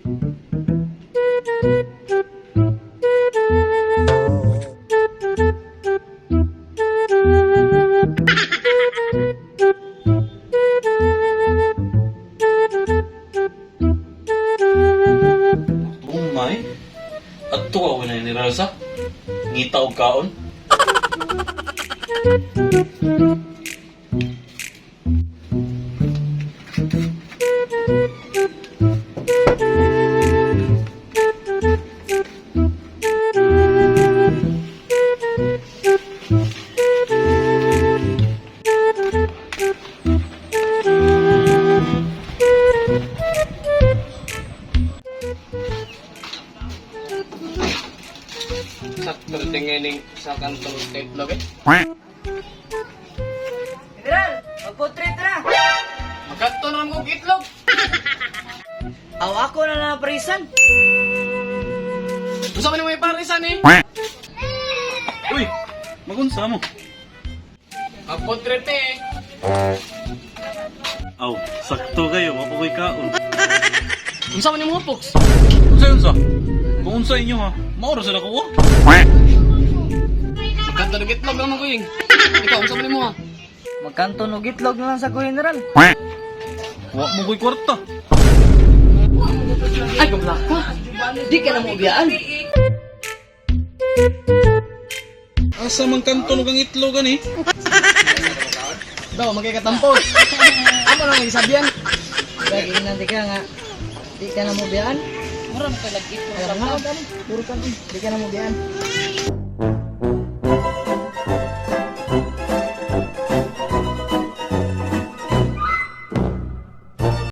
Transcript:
Umay, at tuwa na ni Rosa. Ngita og kaon. Sakto tingining sa kantong itlog eh. General, magputrit na. Magkanto naman kong itlog. Aw ako na naparisan. Gusto mo naman yung parisan eh. Uy, magunsa mo. Magputrit eh. Aw, sakto kayo, mapukoy kaon. Gusto mo naman yung puks. Unsa? Kung unsa inyo ha, mauro sa nakuha. Magkanto ng itlog naman ko yung. Ikaw, gusto mo naman mo ha. Magkanto og itlog na lang sa ko, General. Wa mo ko'y kwarta. Ay, kumlak ka. Di ka na mo biyaan. Asa man kanto ng itlog ani? Daw, magkikatampol. Ano lang yung sabihan? Lagi nanti ka nga. Di ka na mo biyaan. Marami ka lagi. Alam nga, puro ka. Di ka na mo biyaan.